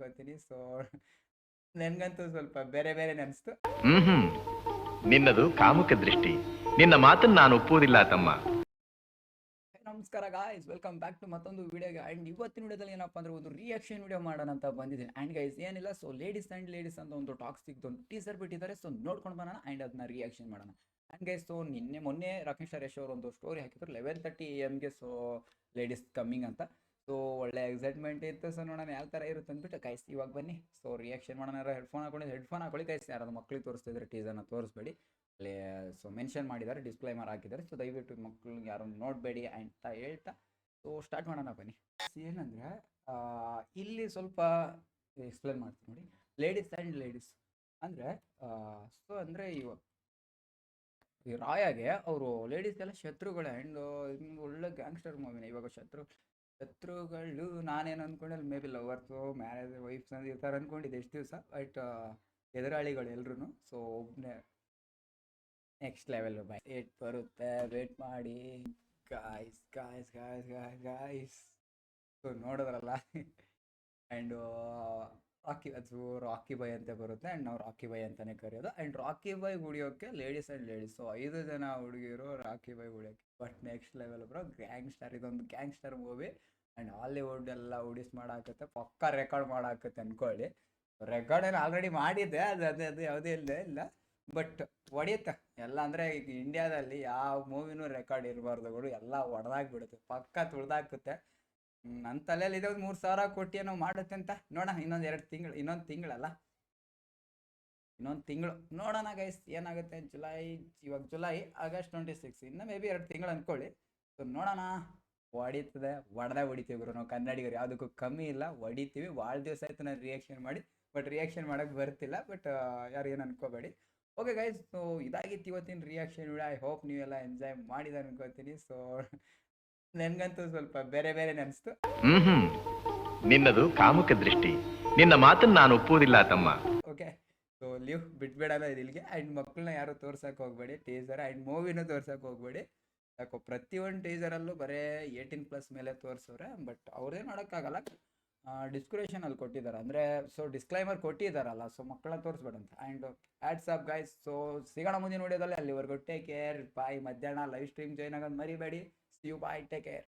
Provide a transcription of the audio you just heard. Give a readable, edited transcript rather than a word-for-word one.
ಅನ್ಕೋತೀನಿ. ಸೊ ನನ್ಗಂತೂ ಸ್ವಲ್ಪ ಬೇರೆ ಬೇರೆ ಅನಿಸ್ತು. ಹ್ಮ್ ನಿನ್ನದು ಕಾಮುಕ ದೃಷ್ಟಿ. ನಿನ್ನ ಮಾತನ್ನು ನಾನು ಒಪ್ಪುವುದಿಲ್ಲ ತಮ್ಮ. ನಮಸ್ಕಾರ ಗಾಯ್ಸ್, ವೆಲ್ಕಮ್ ಬ್ಯಾಕ್ ಟು ಮತ್ತೊಂದು ವಿಡಿಯೋಗೆ. ಆ್ಯಂಡ್ ಇವತ್ತಿನ ವಿಡಿಯೋದಲ್ಲಿ ಏನಪ್ಪ ಅಂದ್ರೆ ಒಂದು ರಿಯಾಕ್ಷನ್ ವಿಡಿಯೋ ಮಾಡೋಣ ಅಂತ ಬಂದಿದ್ದೀನಿ. ಆ್ಯಂಡ್ ಗೈಸ್ ಏನಿಲ್ಲ, ಸೊ ಲೇಡೀಸ್ ಅಂತ ಒಂದು ಟಾಕ್ಸಿಕ್ ಒಂದು ಟೀಸರ್ ಬಿಟ್ಟಿದ್ದಾರೆ. ಸೊ ನೋಡ್ಕೊಂಡು ಬರೋಣ ಆ್ಯಂಡ್ ಅದನ್ನ ರಿಯಾಕ್ಷನ್ ಮಾಡೋಣ. ಆ್ಯಂಡ್ ಗೈಸ್, ಸೊ ಮೊನ್ನೆ ರಾಕೇಶ್ ಅರೇಶ್ ಅವರು ಒಂದು ಸ್ಟೋರಿ ಹಾಕಿದ್ರು 11:30 AM ಸೊ ಲೇಡೀಸ್ ಕಮ್ಮಿಂಗ್ ಅಂತ. ಸೊ ಒಳ್ಳೆ ಎಕ್ಸೈಟ್ಮೆಂಟ್ ಇತ್ತು. ಸೊ ನೋಡೋಣ ಯಾವ ಥರ ಇರುತ್ತೆ ಅಂದ್ಬಿಟ್ಟು ಗೈಸ್ ಇವಾಗ ಬನ್ನಿ ಸೊ ರಿಯಾಕ್ಷನ್ ಮಾಡೋಣ. ಹೆಡ್ಫೋನ್ ಹಾಕೊಳ್ಳಿ ಗೈಸ್. ಯಾರಾದ್ರು ಮಕ್ಳಿಗೆ ತೋರಿಸ್ತಿದ್ರೆ ಟೀಸರ್ನ ತೋರಿಸ್ಬೇಡಿ. ಅಲ್ಲಿ ಸೊ ಮೆನ್ಷನ್ ಮಾಡಿದ್ದಾರೆ, ಡಿಸ್ಕ್ಲೈಮರ್ ಹಾಕಿದ್ದಾರೆ. ಸೊ ದಯವಿಟ್ಟು ಮಕ್ಕಳು ಯಾರು ನೋಡಬೇಡಿ ಅಂತ ಹೇಳ್ತಾ ಸೊ ಸ್ಟಾರ್ಟ್ ಮಾಡೋಣ ಬನ್ನಿ. ಏನಂದರೆ ಇಲ್ಲಿ ಸ್ವಲ್ಪ ಎಕ್ಸ್ಪ್ಲೇನ್ ಮಾಡ್ತೀನಿ ನೋಡಿ. ಲೇಡೀಸ್ ಅಂದರೆ ಸೊ ಅಂದರೆ ಈ ರಾಯಾಗೆ ಅವರು ಲೇಡೀಸ್ ಎಲ್ಲ ಶತ್ರುಗಳೇ. ಆ್ಯಂಡ್ ಒಳ್ಳೆ ಗ್ಯಾಂಗ್ಸ್ಟರ್ ಮೂವಿನ. ಇವಾಗ ಶತ್ರುಗಳು ನಾನೇನು ಅಂದ್ಕೊಂಡೆ may be lovers, marriage, wives ಅಂತ ಇರ್ತಾರೆ ಅಂದ್ಕೊಂಡಿದ್ದೆ ಎಷ್ಟು ದಿವಸ. ಬಟ್ ಎದುರಾಳಿಗಳು ಎಲ್ರು. ಸೊ ಒಬ್ಬನೇ ನೆಕ್ಸ್ಟ್ ಲೆವೆಲ್ ಏಟ್ ಬರುತ್ತೆ, ವೇಟ್ ಮಾಡಿ ಗಾಯ್ಸ್. ಸೊ ನೋಡಿದ್ರಲ್ಲ. ಆ್ಯಂಡ್ ರಾಕಿ ಬಾಯ್ ಅಂತ ಬರುತ್ತೆ. ಆ್ಯಂಡ್ ನಾವು ರಾಕಿ ಬಾಯ್ ಅಂತಲೇ ಕರೆಯೋದು. ಆ್ಯಂಡ್ ರಾಕಿ ಬಾಯ್ ಹೊಡಿಯೋಕ್ಕೆ ಲೇಡೀಸ್. ಸೊ 5 ಜನ ಹುಡುಗಿರು ರಾಕಿ ಬಾಯ್ ಹೊಡಿಯೋಕ್ಕೆ. But next level bro, gangster. ಇದೊಂದು ಗ್ಯಾಂಗ್ಸ್ಟರ್ ಮೂವಿ. ಆ್ಯಂಡ್ ಹಾಲಿವುಡ್ ಎಲ್ಲ ಹುಡಿಸ್ ಮಾಡಾಕತ್ತೆ, ಪಕ್ಕ ರೆಕಾರ್ಡ್ ಮಾಡಾಕತ್ತೆ ಅಂದ್ಕೊಳ್ಳಿ. ರೆಕಾರ್ಡ್ ಏನು ಆಲ್ರೆಡಿ ಮಾಡಿದ್ದೆ, ಅದು ಯಾವುದೇ ಇಲ್ಲ. ಬಟ್ ಹೊಡಿಯುತ್ತೆ ಎಲ್ಲ. ಅಂದರೆ ಈಗ ಇಂಡಿಯಾದಲ್ಲಿ ಯಾವ ಮೂವಿನೂ ರೆಕಾರ್ಡ್ ಇರಬಾರ್ದು ಗುರು, ಎಲ್ಲ ಹೊಡೆದಾಗ್ಬಿಡುತ್ತೆ, ಪಕ್ಕ ತುಳ್ದಾಕುತ್ತೆ. ನನ್ನ ತಲೆಯಲ್ಲಿ ಇದೆ 3,000 ಕೋಟಿ ಏನೋ ಮಾಡುತ್ತೆ ಅಂತ. ನೋಡೋಣ ಇನ್ನೊಂದು ತಿಂಗಳು ನೋಡೋಣ ಗೈಸ್ ಏನಾಗುತ್ತೆ. ಇವಾಗ ಜುಲೈ, ಆಗಸ್ಟ್ 26, ಇನ್ನು ಮೇ ಬಿ 2 ತಿಂಗಳು ಅಂದ್ಕೊಳ್ಳಿ. ಸೊ ನೋಡೋಣ. ಹೊಡಿತೀವಿ ಗುರು. ನಾವು ಕನ್ನಡಿಗರು ಯಾವುದಕ್ಕೂ ಕಮ್ಮಿ ಇಲ್ಲ, ಹೊಡಿತೀವಿ. ಭಾಳ ದಿವಸ ಆಯ್ತು ನಾನು ರಿಯಾಕ್ಷನ್ ಮಾಡಿ, ಬಟ್ ರಿಯಾಕ್ಷನ್ ಮಾಡೋಕ್ಕೆ ಬರ್ತಿಲ್ಲ. ಬಟ್ ಯಾರು ಏನು ಅನ್ಕೋಬೇಡಿ. ಓಕೆ ಗೈಸ್, ಸೊ ಇದಾಗಿತ್ತು ಇವತ್ತಿನ ರಿಯಾಕ್ಷನ್ ವಿಡಿಯೋ. ಐ ಹೋಪ್ ನೀವೆಲ್ಲ ಎಂಜಾಯ್ ಮಾಡಿದಾರೆ ಅನ್ಕೋತೀನಿ. ಸೊ ನನಗಂತೂ ಸ್ವಲ್ಪ ಬೇರೆ ಅನಿಸ್ತು. ನಿನ್ನದು ಕಾಮುಕ ದೃಷ್ಟಿ. ನಿನ್ನ ಮಾತನ್ನು ನಾನು ಒಪ್ಪುವುದಿಲ್ಲ ತಮ್ಮ. ಓಕೆ, ಸೊ ಲೀವ್ ಬಿಟ್ಬೇಡಲ್ಲ ಇದಿಲ್ಲಿಗೆ. ಆ್ಯಂಡ್ ಮಕ್ಕಳನ್ನ ಯಾರು ತೋರ್ಸಕ್ಕೆ ಹೋಗ್ಬೇಡಿ ಟೀಸರ್. ಆ್ಯಂಡ್ ಮೂವಿನೂ ತೋರ್ಸಕ್ಕೆ ಹೋಗ್ಬೇಡಿ. ಯಾಕೋ ಪ್ರತಿಯೊಂದು ಟೀಸರಲ್ಲೂ ಬರೀ 18+ ಮೇಲೆ ತೋರಿಸೋರೆ. ಬಟ್ ಅವ್ರೇನು ಮಾಡೋಕ್ಕಾಗಲ್ಲ, ಡಿಸ್ಕ್ರಿಪ್ಷನಲ್ಲಿ ಕೊಟ್ಟಿದ್ದಾರೆ. ಅಂದರೆ ಸೊ ಡಿಸ್ಕ್ಲೈಮರ್ ಕೊಟ್ಟಿದ್ದಾರಲ್ಲ, ಸೊ ಮಕ್ಕಳನ್ನ ತೋರಿಸ್ಬೇಡಂತ. And ads up guys. So ಸಿಗೋಣ ಮುಂದಿನ ವಿಡಿಯೋದಲ್ಲಿ. ಅಲ್ಲಿವರೆಗೂ ಟೇಕ್ ಕೇರ್, ಬಾಯ್. ಮಧ್ಯಾಹ್ನ ಲೈವ್ ಸ್ಟ್ರೀಮ್ ಜಾಯ್ನ್ ಆಗೋದು ಮರಿಬೇಡಿ. See you, bye, take care.